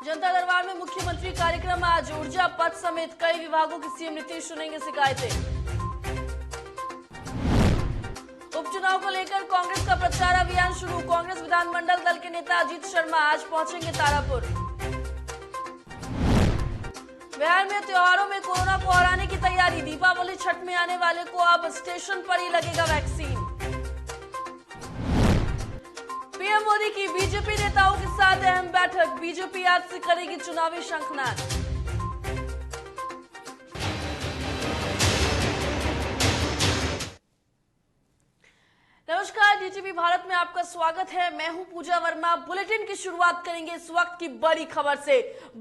जनता दरबार में मुख्यमंत्री कार्यक्रम आज। ऊर्जा पथ समेत कई विभागों की सीएम नीतीश सुनेंगे शिकायतें। उपचुनाव को लेकर कांग्रेस का प्रचार अभियान शुरू। कांग्रेस विधानमंडल दल के नेता अजीत शर्मा आज पहुंचेंगे तारापुर। बिहार में त्योहारों में कोरोना को हराने की तैयारी। दीपावली छठ में आने वाले को अब स्टेशन पर ही लगेगा वैक्सीन। पीएम मोदी की बीजेपी नेताओं के साथ अहम बैठक। बीजेपी आज से करेगी चुनावी शंखनाद। नमस्कार, डीटीवी भारत में आपका स्वागत है। मैं हूं पूजा वर्मा। बुलेटिन की शुरुआत करेंगे इस वक्त की बड़ी खबर से।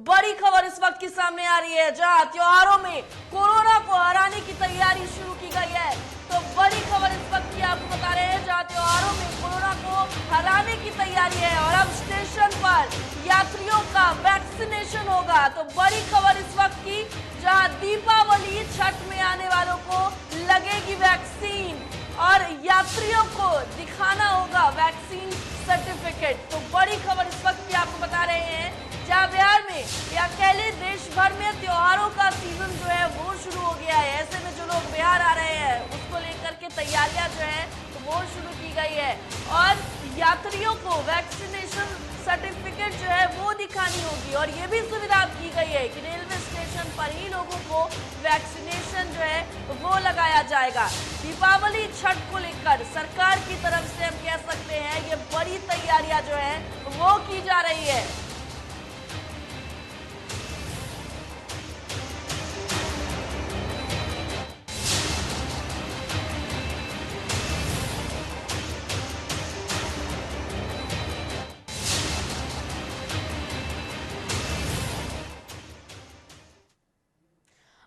बड़ी खबर इस वक्त की सामने आ रही है, जहां त्योहारों में कोरोना को हराने की तैयारी शुरू की गई है। तो बड़ी खबर इस वक्त की आपको बता रहे हैं, जहां त्योहारों में कोरोना को हराने की तैयारी है और अब स्टेशन पर यात्रियों का वैक्सीनेशन होगा। तो बड़ी खबर इस वक्त की, जहां दीपावली छठ में आने वालों को लगेगी वैक्सीन और यात्रियों को दिखाना होगा वैक्सीन सर्टिफिकेट। तो बड़ी खबर इस वक्त की आपको बता रहे हैं, जहां बिहार में या अकेले देश भर में त्योहारों का सीजन जो है वो शुरू हो गया है। ऐसे में जो लोग बिहार आ रहे हैं उसको लेकर के तैयारियां जो है वो शुरू की गई है और यात्रियों को वैक्सीनेशन सर्टिफिकेट जो है वो दिखानी होगी। और ये भी सुविधा की गई है कि रेलवे स्टेशन पर ही लोगों को वैक्सीनेशन जो है वो लगाया जाएगा। दीपावली छठ को लेकर सरकार की तरफ से हम कह सकते हैं ये बड़ी तैयारियां जो है वो की जा रही है।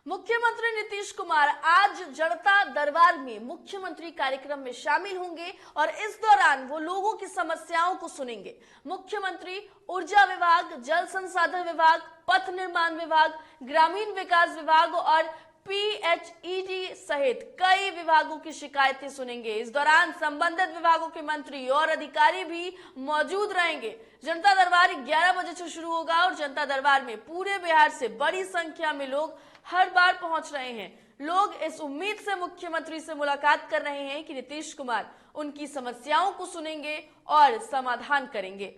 मुख्यमंत्री नीतीश कुमार आज जनता दरबार में मुख्यमंत्री कार्यक्रम में शामिल होंगे और इस दौरान वो लोगों की समस्याओं को सुनेंगे। मुख्यमंत्री ऊर्जा विभाग, जल संसाधन विभाग, पथ निर्माण विभाग, ग्रामीण विकास विभाग और PHED सहित कई विभागों की शिकायतें सुनेंगे। इस दौरान संबंधित विभागों के मंत्री और अधिकारी भी मौजूद रहेंगे। जनता दरबार 11 बजे से शुरू होगा और जनता दरबार में पूरे बिहार से बड़ी संख्या में लोग हर बार पहुंच रहे हैं। लोग इस उम्मीद से मुख्यमंत्री से मुलाकात कर रहे हैं कि नीतीश कुमार उनकी समस्याओं को सुनेंगे और समाधान करेंगे।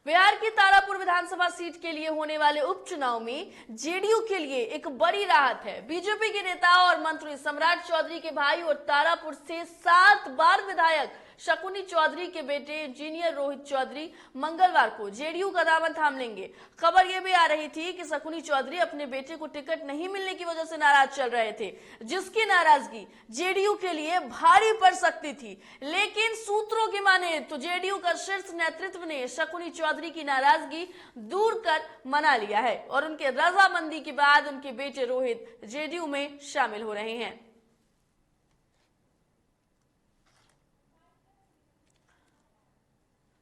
बिहार की तारापुर विधानसभा सीट के लिए होने वाले उपचुनाव में जेडीयू के लिए एक बड़ी राहत है। बीजेपी के नेता और मंत्री सम्राट चौधरी के भाई और तारापुर से 7 बार विधायक शकुनी चौधरी के बेटे इंजीनियर रोहित चौधरी मंगलवार को जेडीयू का दामन थाम लेंगे। खबर यह भी आ रही थी कि शकुनी चौधरी अपने बेटे को टिकट नहीं मिलने की वजह से नाराज चल रहे थे, जिसकी नाराजगी जेडीयू के लिए भारी पड़ सकती थी। लेकिन सूत्रों की माने तो जेडीयू का शीर्ष नेतृत्व ने शकुनी चौधरी की नाराजगी दूर कर मना लिया है और उनके रजामंदी के बाद उनके बेटे रोहित जेडीयू में शामिल हो रहे हैं।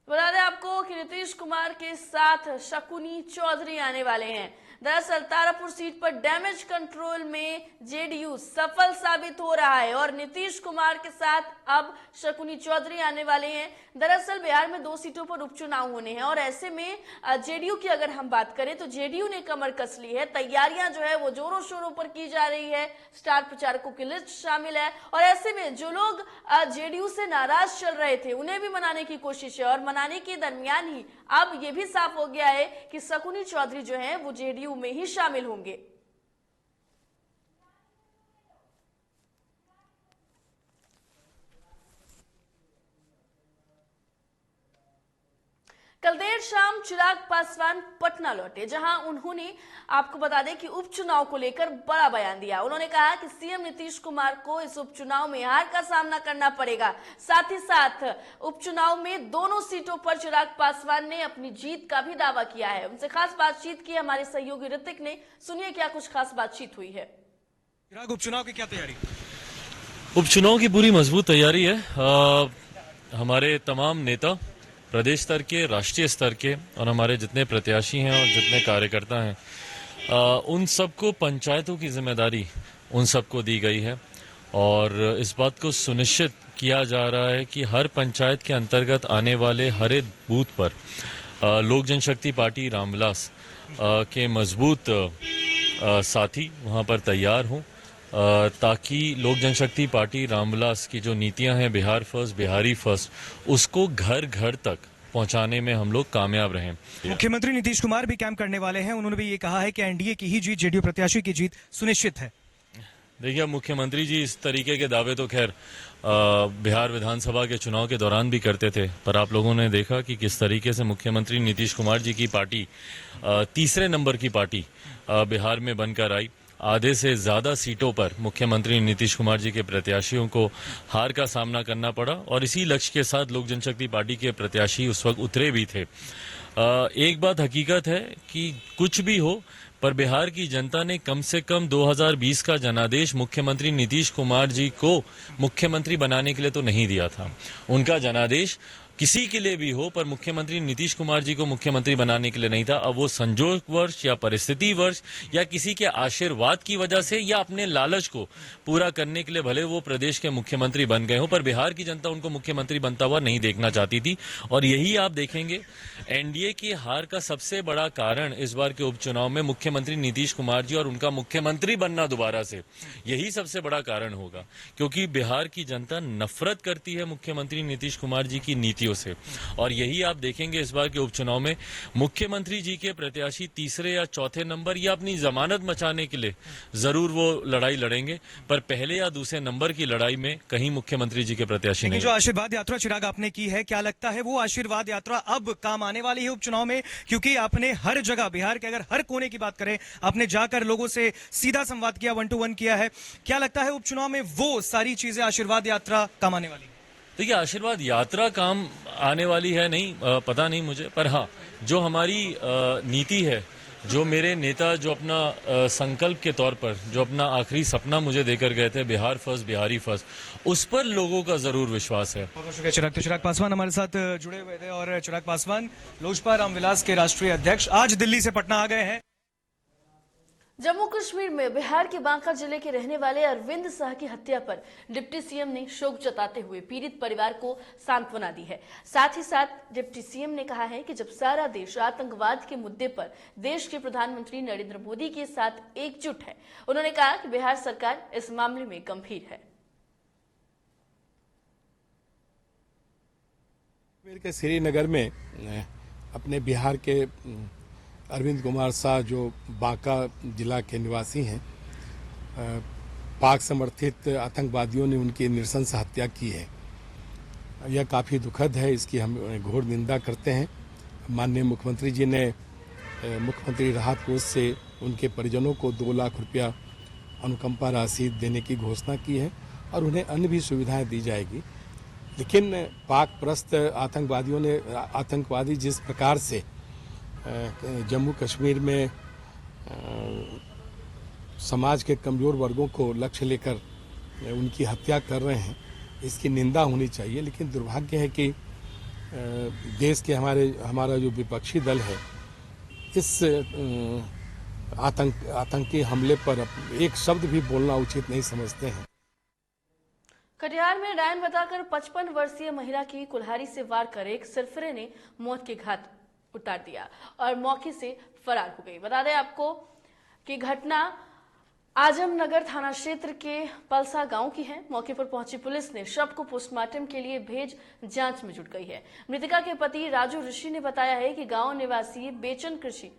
बता दें आपको कि नीतीश कुमार के साथ शकुनी चौधरी आने वाले हैं। दरअसल तारापुर सीट पर डैमेज कंट्रोल में जेडीयू सफल साबित हो रहा है और नीतीश कुमार के साथ अब शकुनी चौधरी आने वाले हैं। दरअसल बिहार में 2 सीटों पर उपचुनाव होने हैं और ऐसे में जेडीयू की अगर हम बात करें तो जेडीयू ने कमर कस ली है। तैयारियां जो है वो जोरों शोरों पर की जा रही है। स्टार प्रचारकों की लिस्ट शामिल है और ऐसे में जो लोग जेडीयू से नाराज चल रहे थे उन्हें भी मनाने की कोशिश है और मनाने के दरमियान ही अब ये भी साफ हो गया है कि शकुनी चौधरी जो है वो जेडीयू में ही शामिल होंगे। कल देर शाम चिराग पासवान पटना लौटे, जहां उन्होंने आपको बता दें कि उपचुनाव को लेकर बड़ा बयान दिया। उन्होंने कहा कि सीएम नीतीश कुमार को इस उपचुनाव में हार का सामना करना पड़ेगा। साथ ही साथ उपचुनाव में दोनों सीटों पर चिराग पासवान ने अपनी जीत का भी दावा किया है। उनसे खास बातचीत की हमारे सहयोगी ऋतिक ने। सुनिए क्या कुछ खास बातचीत हुई है। चिराग, उपचुनाव की क्या तैयारी? उपचुनाव की पूरी मजबूत तैयारी है। हमारे तमाम नेता प्रदेश स्तर के, राष्ट्रीय स्तर के और हमारे जितने प्रत्याशी हैं और जितने कार्यकर्ता हैं उन सबको पंचायतों की जिम्मेदारी उन सबको दी गई है और इस बात को सुनिश्चित किया जा रहा है कि हर पंचायत के अंतर्गत आने वाले हर एक बूथ पर लोक जनशक्ति पार्टी रामविलास के मजबूत साथी वहां पर तैयार हों ताकि लोक जनशक्ति पार्टी रामविलास की जो नीतियां हैं बिहार फर्स्ट बिहारी फर्स्ट उसको घर घर तक पहुंचाने में हम लोग कामयाब रहें। मुख्यमंत्री नीतीश कुमार भी कैंप करने वाले हैं, उन्होंने भी ये कहा है कि एनडीए की ही जीत, जेडीयू प्रत्याशी की जीत सुनिश्चित है। देखिए, मुख्यमंत्री जी इस तरीके के दावे तो खैर बिहार विधानसभा के चुनाव के दौरान भी करते थे, पर आप लोगों ने देखा कि किस तरीके से मुख्यमंत्री नीतीश कुमार जी की पार्टी तीसरे नंबर की पार्टी बिहार में बनकर आई। आधे से ज्यादा सीटों पर मुख्यमंत्री नीतीश कुमार जी के प्रत्याशियों को हार का सामना करना पड़ा और इसी लक्ष्य के साथ लोक जनशक्ति पार्टी के प्रत्याशी उस वक्त उतरे भी थे। एक बात हकीकत है कि कुछ भी हो, पर बिहार की जनता ने कम से कम 2020 का जनादेश मुख्यमंत्री नीतीश कुमार जी को मुख्यमंत्री बनाने के लिए तो नहीं दिया था। उनका जनादेश किसी के लिए भी हो, पर मुख्यमंत्री नीतीश कुमार जी को मुख्यमंत्री बनाने के लिए नहीं था। अब वो संजोगवश या परिस्थितिवश या किसी के आशीर्वाद की वजह से या अपने लालच को पूरा करने के लिए भले वो प्रदेश के मुख्यमंत्री बन गए हो, पर बिहार की जनता उनको मुख्यमंत्री बनता हुआ नहीं देखना चाहती थी। और यही आप देखेंगे एनडीए की हार का सबसे बड़ा कारण इस बार के उपचुनाव में मुख्यमंत्री नीतीश कुमार जी और उनका मुख्यमंत्री बनना दोबारा से, यही सबसे बड़ा कारण होगा, क्योंकि बिहार की जनता नफरत करती है मुख्यमंत्री नीतीश कुमार जी की नीतियों से। और यही आप देखेंगे इस बार के उपचुनाव में मुख्यमंत्री जी के प्रत्याशी तीसरे या चौथे नंबर या अपनी जमानत मचाने के लिए जरूर वो लड़ाई लड़ेंगे, पर पहले या दूसरे नंबर की लड़ाई में कहीं मुख्यमंत्री जी के प्रत्याशी नहीं। जो आशीर्वाद यात्रा चिराग आपने की है, क्या लगता है वो आशीर्वाद यात्रा अब काम आने वाली है उपचुनाव में? क्योंकि आपने हर जगह, बिहार के अगर हर कोने की बात करें, आपने जाकर लोगों से सीधा संवाद किया, 1-to-1 किया है। क्या लगता है उपचुनाव में वो सारी चीजें, आशीर्वाद यात्रा काम आने वाली? देखिए, आशीर्वाद यात्रा काम आने वाली है नहीं, पता नहीं मुझे, पर हाँ, जो हमारी नीति है, जो मेरे नेता जो अपना संकल्प के तौर पर जो अपना आखिरी सपना मुझे देकर गए थे, बिहार फर्स्ट बिहारी फर्स्ट, उस पर लोगों का जरूर विश्वास है। बहुत शुक्रिया चिराग। तो चिराग पासवान हमारे साथ जुड़े हुए थे और चिराग पासवान लोजपा रामविलास के राष्ट्रीय अध्यक्ष आज दिल्ली से पटना आ गए हैं। जम्मू कश्मीर में बिहार के बांका जिले के रहने वाले अरविंद शाह की हत्या पर डिप्टी सीएम ने शोक जताते हुए पीड़ित परिवार को सांत्वना दी है। साथ ही साथ डिप्टी सीएम ने कहा है कि जब सारा देश आतंकवाद के मुद्दे पर देश के प्रधानमंत्री नरेंद्र मोदी के साथ एकजुट है, उन्होंने कहा कि बिहार सरकार इस मामले में गंभीर है। के श्रीनगर में अपने बिहार के अरविंद कुमार शाह जो बांका जिला के निवासी हैं, पाक समर्थित आतंकवादियों ने उनकी नृशंस हत्या की है। यह काफ़ी दुखद है, इसकी हम घोर निंदा करते हैं। माननीय मुख्यमंत्री जी ने मुख्यमंत्री राहत कोष से उनके परिजनों को 2 लाख रुपया अनुकंपा राशि देने की घोषणा की है और उन्हें अन्य भी सुविधाएं दी जाएगी। लेकिन पाक प्रस्त आतंकवादी जिस प्रकार से जम्मू कश्मीर में समाज के कमजोर वर्गों को लक्ष्य लेकर उनकी हत्या कर रहे हैं, इसकी निंदा होनी चाहिए। लेकिन दुर्भाग्य है कि देश के हमारा जो विपक्षी दल है, इस आतंकी हमले पर एक शब्द भी बोलना उचित नहीं समझते हैं। कटिहार में डायन बताकर 55 वर्षीय महिला की कुल्हाड़ी से वार कर एक सरफरे ने मौत के घाट उतार दिया और मौके से फरार हो गई। बता दें आपको कि घटना आजमनगर थाना क्षेत्र के पलसा गांव की है। मौके पर पहुंची पुलिस ने शव को पोस्टमार्टम के लिए भेज जांच में जुट गई है। मृतका के पति राजू ऋषि ने बताया है कि गांव निवासी बेचन कृषि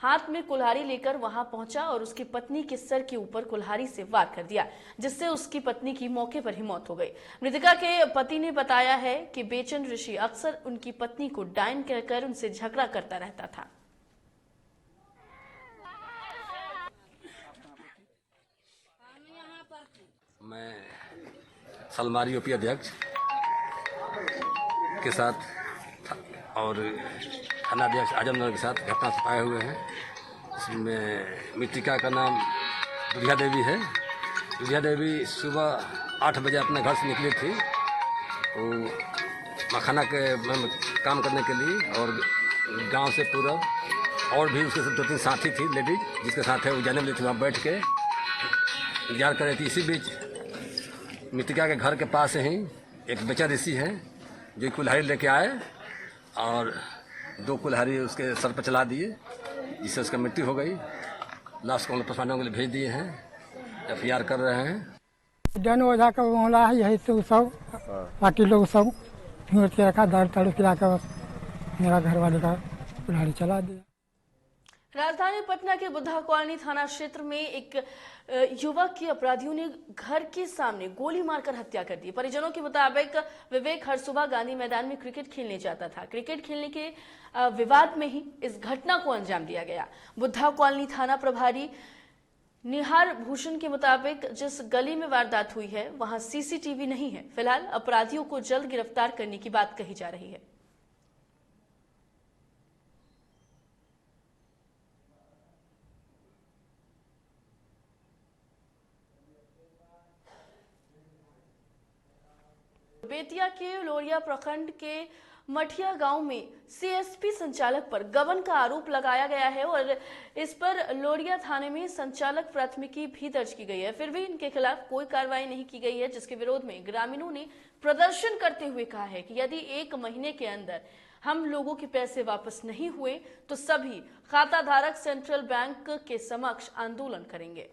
हाथ में कुल्हाड़ी लेकर वहां पहुंचा और उसकी पत्नी के सर के ऊपर कुल्हाड़ी से वार कर दिया, जिससे उसकी पत्नी की मौके पर ही मौत हो गई। मृतका के पति ने बताया है कि बेचन ऋषि अक्सर उनकी पत्नी को डायन कहकर उनसे झगड़ा करता रहता था। मैं सलमारी यूपी अध्यक्ष के साथ और थाना अध्यक्ष आजमनगर के साथ घटना से पाए हुए हैं। इसमें मृतिका का नाम दुधिया देवी है। दुधिया देवी सुबह 8 बजे अपने घर से निकली थी, वो मखाना के काम करने के लिए, और गांव से पूर्व और भी उसके 2-3 साथी थी लेडीज, जिसके साथ है वो जाने वाली थी। वहाँ बैठ के इंतजार कर रही थी। इसी बीच मृतिका के घर के पास ही एक बेचा ऋषि है जो कुल्हाड़ी लेके आए और 2 कुल्हाड़ी उसके सर पर चला दिए, जिससे उसका मृत्यु हो गई। लाश को हम लोग पोस्टमार्टम के लिए भेज दिए हैं, FIR कर रहे हैं। डन ओझा का मामला है, यही तो सब बाकी लोग सब फिर के रखा, दर तड़ पिला कर मेरा घर वाले का कुल्हाड़ी चला दिया। राजधानी पटना के बुद्धा कॉलोनी थाना क्षेत्र में एक युवक की अपराधियों ने घर के सामने गोली मारकर हत्या कर दी। परिजनों के मुताबिक विवेक हर सुबह गांधी मैदान में क्रिकेट खेलने जाता था। क्रिकेट खेलने के विवाद में ही इस घटना को अंजाम दिया गया। बुद्धा कॉलोनी थाना प्रभारी निहार भूषण के मुताबिक जिस गली में वारदात हुई है वहां CCTV नहीं है। फिलहाल अपराधियों को जल्द गिरफ्तार करने की बात कही जा रही है। बेतिया के लोरिया प्रखंड के मठिया गांव में CSP संचालक पर गबन का आरोप लगाया गया है और इस पर लोरिया थाने में संचालक प्राथमिकी भी दर्ज की गई है। फिर भी इनके खिलाफ कोई कार्रवाई नहीं की गई है, जिसके विरोध में ग्रामीणों ने प्रदर्शन करते हुए कहा है कि यदि 1 महीने के अंदर हम लोगों के पैसे वापस नहीं हुए तो सभी खाताधारक सेंट्रल बैंक के समक्ष आंदोलन करेंगे।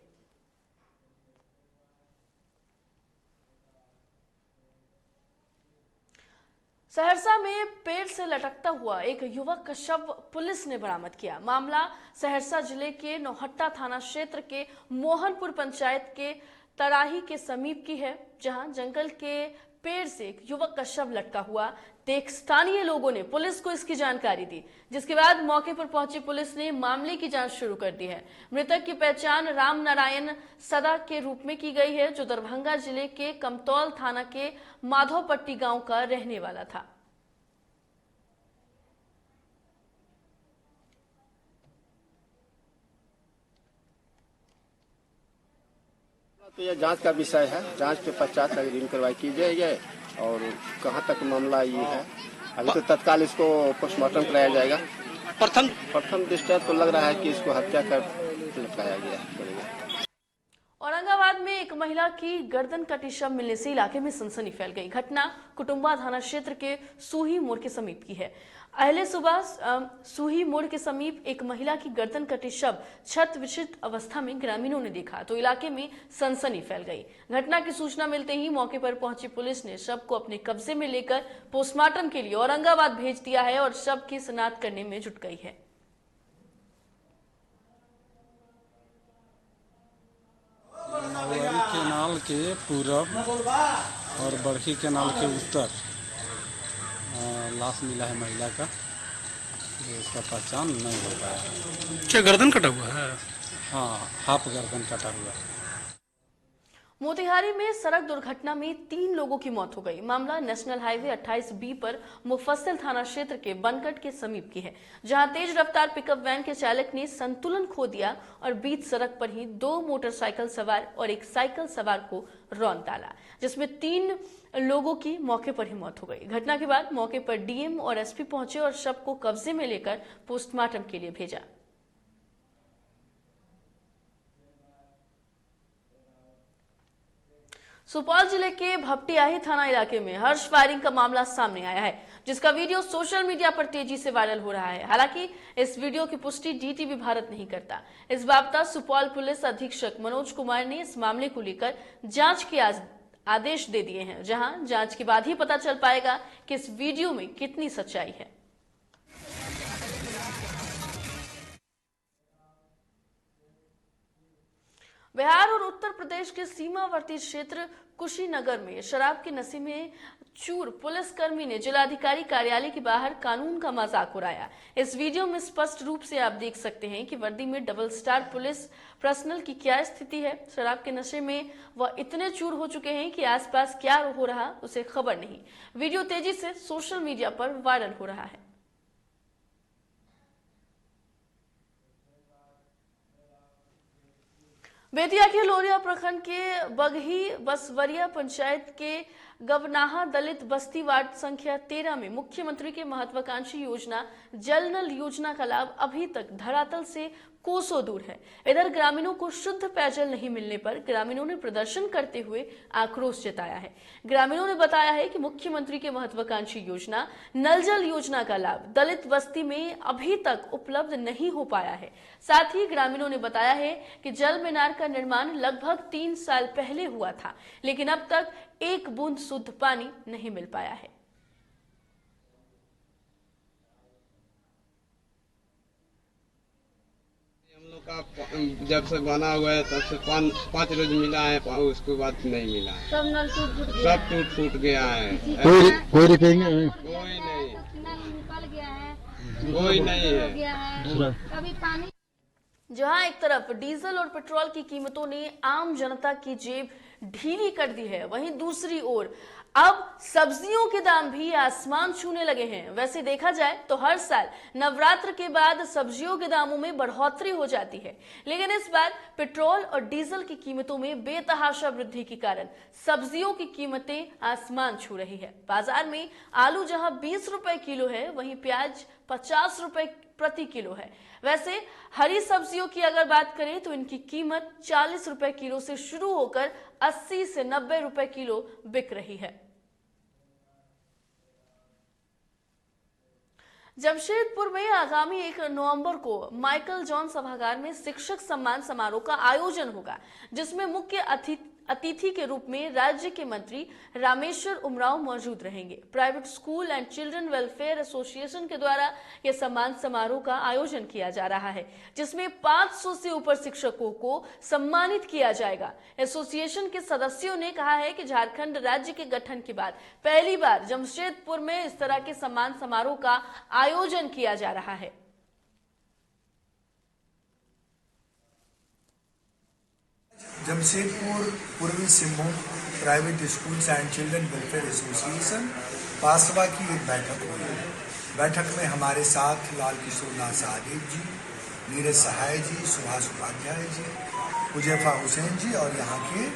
सहरसा में पेड़ से लटकता हुआ एक युवक का शव पुलिस ने बरामद किया। मामला सहरसा जिले के नौहट्टा थाना क्षेत्र के मोहनपुर पंचायत के तराही के समीप की है, जहां जंगल के पेड़ से एक युवक का शव लटका हुआ देख स्थानीय लोगों ने पुलिस को इसकी जानकारी दी, जिसके बाद मौके पर पहुंची पुलिस ने मामले की जांच शुरू कर दी है। मृतक की पहचान राम नारायण सदा के रूप में की गई है, जो दरभंगा जिले के कमतौल थाना के माधवपट्टी गांव का रहने वाला था। तो यह जांच का विषय है। जांच के पश्चात अग्रिम कार्रवाई की जाएगी और कहां तक मामला ये है, अभी तो तत्काल इसको पोस्टमार्टम कराया जाएगा। प्रथम दृष्टया तो लग रहा है कि इसको हत्या कर लटकाया गया। औरंगाबाद में एक महिला की गर्दन कटी शव मिलने से इलाके में सनसनी फैल गई। घटना कुटुंबा थाना क्षेत्र के सूही मोड़ के समीप की है। अहले सुबह सूही मोड़ के समीप एक महिला की गर्दन कटी शव छत विक्षिप्त अवस्था में ग्रामीणों ने देखा तो इलाके में सनसनी फैल गई। घटना की सूचना मिलते ही मौके पर पहुंची पुलिस ने शव को अपने कब्जे में लेकर पोस्टमार्टम के लिए औरंगाबाद भेज दिया है और शव की शिनाख्त करने में जुट गई है। नवरी केनाल के पूरब और बड़की केनाल के उत्तर लाश मिला है महिला का, जो उसका पहचान नहीं हो पाया। क्या गर्दन कटा हुआ है? हाँ, हाफ गर्दन कटा हुआ है। मोतिहारी में सड़क दुर्घटना में 3 लोगों की मौत हो गई। मामला नेशनल हाईवे 28B पर मुफस्सिल थाना क्षेत्र के बनकट के समीप की है, जहां तेज रफ्तार पिकअप वैन के चालक ने संतुलन खो दिया और बीच सड़क पर ही 2 मोटरसाइकिल सवार और एक साइकिल सवार को रौंद डाला, जिसमें 3 लोगों की मौके पर ही मौत हो गई। घटना के बाद मौके पर DM और SP पहुंचे और शव को कब्जे में लेकर पोस्टमार्टम के लिए भेजा। सुपौल जिले के भपटियाही थाना इलाके में हर्ष फायरिंग का मामला सामने आया है, जिसका वीडियो सोशल मीडिया पर तेजी से वायरल हो रहा है। हालांकि इस वीडियो की पुष्टि DTV भारत नहीं करता। इस बाबत सुपौल पुलिस अधीक्षक मनोज कुमार ने इस मामले को लेकर जांच के आदेश दे दिए हैं, जहां जांच के बाद ही पता चल पाएगा कि इस वीडियो में कितनी सच्चाई है। बिहार और उत्तर प्रदेश के सीमावर्ती क्षेत्र कुशीनगर में शराब के नशे में चूर पुलिसकर्मी ने जिलाधिकारी कार्यालय के बाहर कानून का मजाक उड़ाया। इस वीडियो में स्पष्ट रूप से आप देख सकते हैं कि वर्दी में डबल स्टार पुलिस पर्सनल की क्या स्थिति है। शराब के नशे में वह इतने चूर हो चुके हैं कि आसपास क्या हो रहा उसे खबर नहीं। वीडियो तेजी से सोशल मीडिया पर वायरल हो रहा है। बेतिया के लोरिया प्रखंड के बगही बसवरिया पंचायत के गवनाहा दलित बस्ती वार्ड संख्या 13 में मुख्यमंत्री के महत्वाकांक्षी योजना जल नल योजना का लाभ अभी तक धरातल से कोसों दूर है। इधर ग्रामीणों को शुद्ध पेयजल नहीं मिलने पर ग्रामीणों ने प्रदर्शन करते हुए आक्रोश जताया है। ग्रामीणों ने बताया है कि मुख्यमंत्री के महत्वाकांक्षी योजना नल जल योजना का लाभ दलित बस्ती में अभी तक उपलब्ध नहीं हो पाया है। साथ ही ग्रामीणों ने बताया है कि जल मीनार का निर्माण लगभग 3 साल पहले हुआ था, लेकिन अब तक एक बूंद शुद्ध पानी नहीं मिल पाया है। जब से बना हुआ है तब से पाँच रोज मिला है, उसके बाद नहीं मिला है। सब टूट फूट गया है। कोई रिपेयरिंग कोई नहीं, कोई नहीं है। कभी पानी जहां एक तरफ डीजल और पेट्रोल की कीमतों ने आम जनता की जेब ढीली कर दी है, वहीं दूसरी ओर अब सब्जियों के दाम भी आसमान छूने लगे हैं। वैसे देखा जाए तो हर साल नवरात्र के बाद सब्जियों के दामों में बढ़ोतरी हो जाती है, लेकिन इस बार पेट्रोल और डीजल की कीमतों में बेतहाशा वृद्धि के कारण सब्जियों की कीमतें आसमान छू रही है। बाजार में आलू जहां 20 रुपए किलो है, वहीं प्याज 50 रुपए प्रति किलो है। वैसे हरी सब्जियों की अगर बात करें तो इनकी कीमत 40 रुपए किलो से शुरू होकर 80 से 90 रुपए किलो बिक रही है। जमशेदपुर में आगामी 1 नवंबर को माइकल जॉन सभागार में शिक्षक सम्मान समारोह का आयोजन होगा, जिसमें मुख्य अतिथि के रूप में राज्य के मंत्री रामेश्वर उमराव मौजूद रहेंगे। Private school and children welfare association के द्वारा यह सम्मान समारोह का आयोजन किया जा रहा है, जिसमें 500 से ऊपर शिक्षकों को सम्मानित किया जाएगा। एसोसिएशन के सदस्यों ने कहा है कि झारखंड राज्य के गठन के बाद पहली बार जमशेदपुर में इस तरह के सम्मान समारोह का आयोजन किया जा रहा है। Jamshedpur Purbi Singhbhum private schools and children welfare association पासवा की एक बैठक हुई। बैठक में हमारे साथ लाल किशोर नाथ सहदेव जी, नीरज सहाय जी, सुभाष उपाध्याय जी, हुजैफा हुसैन जी और यहाँ के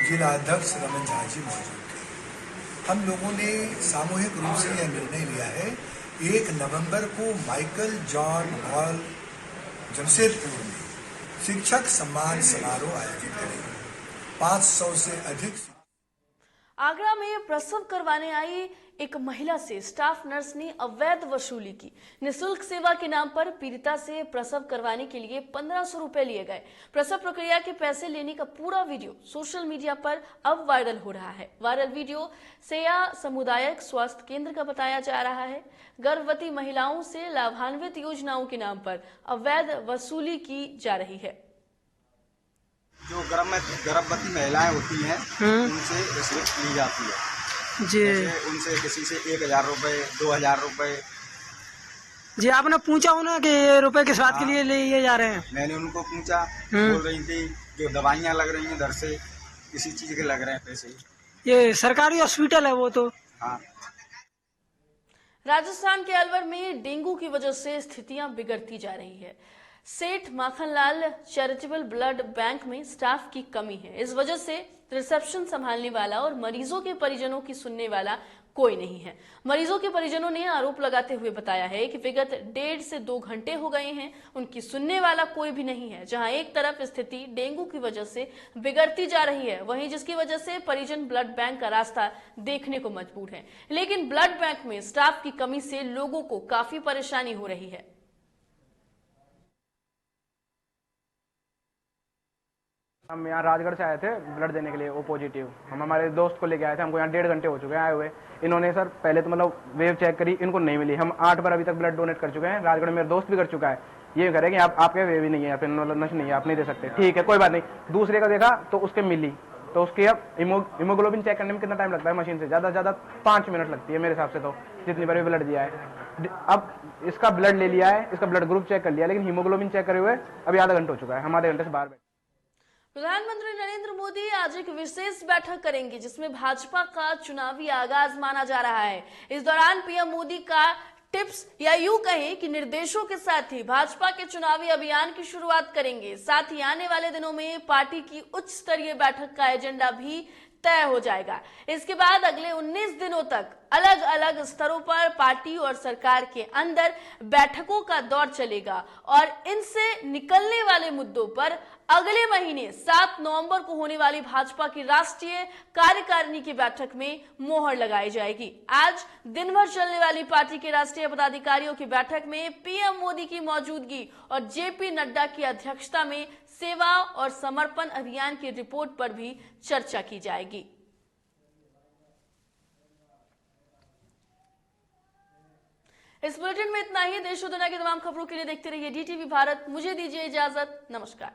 जिला अध्यक्ष रमन झा जी मौजूद थे। हम लोगों ने सामूहिक रूप से यह निर्णय लिया है 1 नवंबर को माइकल जॉन हॉल जमशेदपुर में शिक्षक सम्मान समारोह आयोजित करेंगे। 500 से अधिक। आगरा में प्रसव करवाने आई एक महिला से स्टाफ नर्स ने अवैध वसूली की। निःशुल्क सेवा के नाम पर पीड़िता से प्रसव करवाने के लिए 1500 रुपए लिए गए। प्रसव प्रक्रिया के पैसे लेने का पूरा वीडियो सोशल मीडिया पर अब वायरल हो रहा है। वायरल वीडियो सेया सामुदायिक स्वास्थ्य केंद्र का बताया जा रहा है। गर्भवती महिलाओं से लाभान्वित योजनाओं के नाम पर अवैध वसूली की जा रही है। जो गर्भवती महिलाएं होती हैं उनसे रिश्वत ली जाती है जी। उनसे किसी से 1000 रुपए, 2000 रुपए। जी आपने पूछा हो ना कि रुपए किस बात के लिए लिए जा रहे हैं? मैंने उनको पूछा, बोल रही थी जो दवाइयाँ लग रही हैं इधर से इसी चीज के लग रहे हैं पैसे। ये सरकारी हॉस्पिटल है वो तो। हाँ। राजस्थान के अलवर में डेंगू की वजह से स्थितियां बिगड़ती जा रही है। सेठ माखनलाल चैरिटेबल ब्लड बैंक में स्टाफ की कमी है। इस वजह से रिसेप्शन संभालने वाला और मरीजों के परिजनों की सुनने वाला कोई नहीं है। मरीजों के परिजनों ने आरोप लगाते हुए बताया है कि विगत 1.5 से 2 घंटे हो गए हैं, उनकी सुनने वाला कोई भी नहीं है। जहां एक तरफ स्थिति डेंगू की वजह से बिगड़ती जा रही है, वहीं जिसकी वजह से परिजन ब्लड बैंक का रास्ता देखने को मजबूर है। लेकिन ब्लड बैंक में स्टाफ की कमी से लोगों को काफी परेशानी हो रही है। हम यहाँ राजगढ़ से आए थे ब्लड देने के लिए, ओ पॉजिटिव। हम हमारे दोस्त को लेके आए थे, हमको यहाँ 1.5 घंटे हो चुके हैं आए हुए। इन्होंने सर पहले तो मतलब वेव चेक करी, इनको नहीं मिली। हम 8 बार अभी तक ब्लड डोनेट कर चुके हैं। राजगढ़ में मेरा दोस्त भी कर चुका है। ये कह रहे कि आपके वेव ही नहीं है, नश नहीं है, आप नहीं दे सकते। ठीक है कोई बात नहीं। दूसरे का देखा तो उसके मिली, तो उसके अब हीमोग्लोबिन चेक करने में कितना टाइम लगता है मशीन से? ज़्यादा से ज़्यादा 5 मिनट लगती है मेरे हिसाब से, तो जितनी बार भी ब्लड दिया है। अब इसका ब्लड ले लिया है, इसका ब्लड ग्रुप चेक कर लिया, लेकिन हीमोग्लोबिन चेक करे हुए अभी आधा घंटा हो चुका है। हम आधे घंटे से बाहर बैठे। प्रधानमंत्री नरेंद्र मोदी आज एक विशेष बैठक करेंगे, जिसमें भाजपा का चुनावी आगाज माना जा रहा है। इस दौरान पीएम मोदी का टिप्स या यूं कहें कि निर्देशों के साथ ही भाजपा के चुनावी अभियान की शुरुआत करेंगे। साथ ही आने वाले दिनों में पार्टी की उच्च स्तरीय बैठक का एजेंडा भी तय हो जाएगा। इसके बाद अगले 19 दिनों तक अलग अलग स्तरों पर पार्टी और सरकार के अंदर बैठकों का दौर चलेगा और इनसे निकलने वाले मुद्दों पर अगले महीने 7 नवंबर को होने वाली भाजपा की राष्ट्रीय कार्यकारिणी की बैठक में मोहर लगाई जाएगी। आज दिन भर चलने वाली पार्टी के राष्ट्रीय पदाधिकारियों की बैठक में पीएम मोदी की मौजूदगी और जेपी नड्डा की अध्यक्षता में सेवा और समर्पण अभियान की रिपोर्ट पर भी चर्चा की जाएगी। इस बुलेटिन में इतना ही। देश और दुनिया की तमाम खबरों के लिए देखते रहिए डीटीवी भारत। मुझे दीजिए इजाजत। नमस्कार।